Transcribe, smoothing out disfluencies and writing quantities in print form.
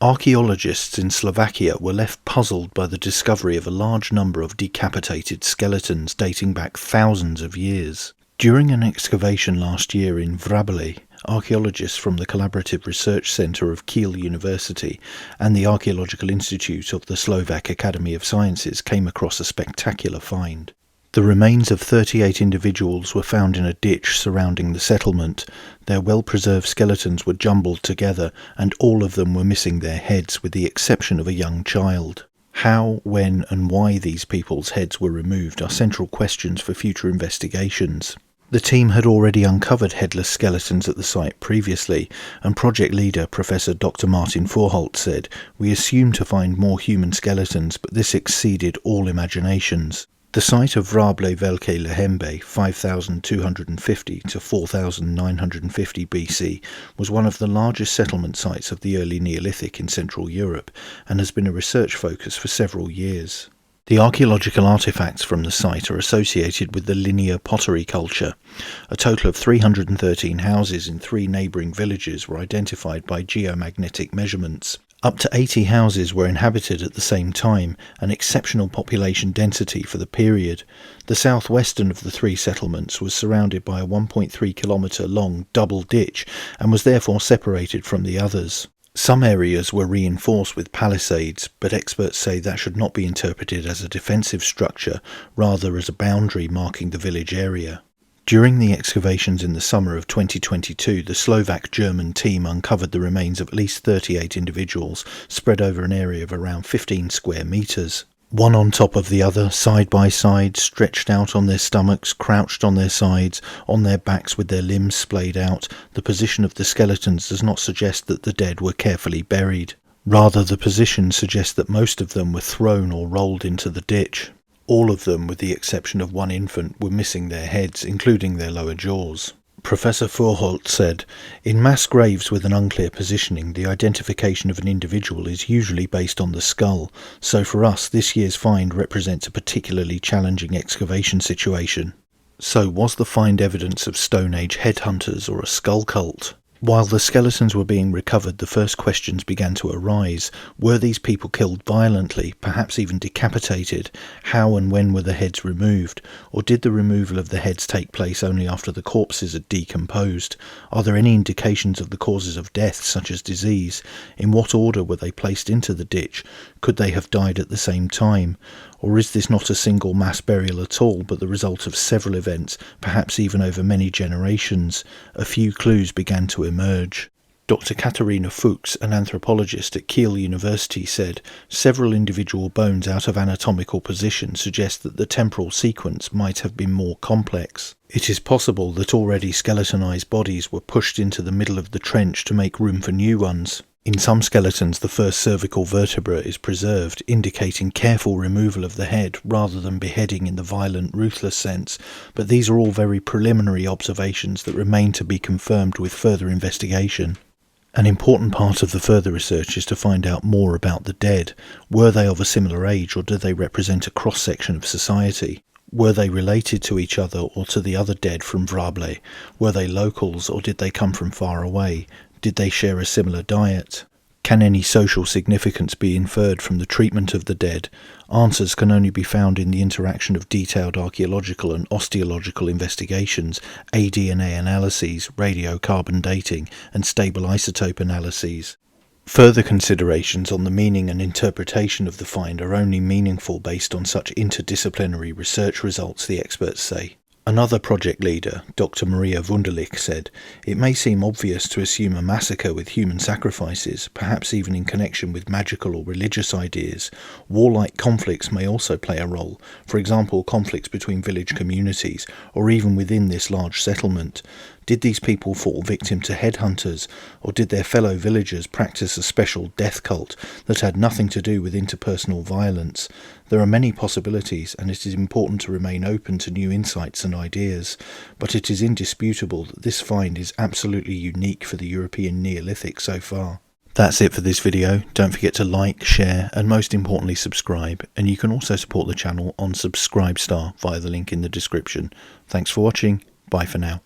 Archaeologists in Slovakia were left puzzled by the discovery of a large number of decapitated skeletons dating back thousands of years. During an excavation last year in Vrabely, archaeologists from the Collaborative Research Centre of Kiel University and the Archaeological Institute of the Slovak Academy of Sciences came across a spectacular find. The remains of 38 individuals were found in a ditch surrounding the settlement. Their well-preserved skeletons were jumbled together, and all of them were missing their heads, with the exception of a young child. How, when, and why these people's heads were removed are central questions for future investigations. The team had already uncovered headless skeletons at the site previously, and project leader Professor Dr. Martin Vorholt said, "We assumed to find more human skeletons, but this exceeded all imaginations." The site of Vrabely Velké Lehembe, 5,250 to 4,950 BC, was one of the largest settlement sites of the early Neolithic in Central Europe, and has been a research focus for several years. The archaeological artefacts from the site are associated with the linear pottery culture. A total of 313 houses in 3 neighbouring villages were identified by geomagnetic measurements. Up to 80 houses were inhabited at the same time, an exceptional population density for the period. The southwestern of the 3 settlements was surrounded by a 1.3 kilometre long double ditch and was therefore separated from the others. Some areas were reinforced with palisades, but experts say that should not be interpreted as a defensive structure, rather as a boundary marking the village area. During the excavations in the summer of 2022, the Slovak-German team uncovered the remains of at least 38 individuals, spread over an area of around 15 square metres. One on top of the other, side by side, stretched out on their stomachs, crouched on their sides, on their backs with their limbs splayed out. The position of the skeletons does not suggest that the dead were carefully buried. Rather, the position suggests that most of them were thrown or rolled into the ditch. All of them, with the exception of one infant, were missing their heads, including their lower jaws. Professor Vorholt said, "In mass graves with an unclear positioning, the identification of an individual is usually based on the skull, so for us this year's find represents a particularly challenging excavation situation." So was the find evidence of Stone Age headhunters or a skull cult? While the skeletons were being recovered, the first questions began to arise. Were these people killed violently, perhaps even decapitated? How and when were the heads removed? Or did the removal of the heads take place only after the corpses had decomposed? Are there any indications of the causes of death, such as disease? In what order were they placed into the ditch? Could they have died at the same time? Or is this not a single mass burial at all, but the result of several events, perhaps even over many generations? A few clues began to emerge. Dr. Katharina Fuchs, an anthropologist at Kiel University, said, "Several individual bones out of anatomical position suggest that the temporal sequence might have been more complex. It is possible that already skeletonized bodies were pushed into the middle of the trench to make room for new ones. In some skeletons, the first cervical vertebra is preserved, indicating careful removal of the head rather than beheading in the violent, ruthless sense, but these are all very preliminary observations that remain to be confirmed with further investigation. An important part of the further research is to find out more about the dead. Were they of a similar age, or do they represent a cross-section of society? Were they related to each other or to the other dead from Vrabely? Were they locals, or did they come from far away? Did they share a similar diet? Can any social significance be inferred from the treatment of the dead? Answers can only be found in the interaction of detailed archaeological and osteological investigations, aDNA analyses, radiocarbon dating, and stable isotope analyses. Further considerations on the meaning and interpretation of the find are only meaningful based on such interdisciplinary research results, the experts say. Another project leader, Dr. Maria Wunderlich, said, "It may seem obvious to assume a massacre with human sacrifices, perhaps even in connection with magical or religious ideas. Warlike conflicts may also play a role, for example conflicts between village communities, or even within this large settlement. Did these people fall victim to headhunters, or did their fellow villagers practice a special death cult that had nothing to do with interpersonal violence? There are many possibilities, and it is important to remain open to new insights and ideas, but it is indisputable that this find is absolutely unique for the European Neolithic so far." That's it for this video. Don't forget to like, share, and most importantly subscribe, and you can also support the channel on Subscribestar via the link in the description. Thanks for watching. Bye for now.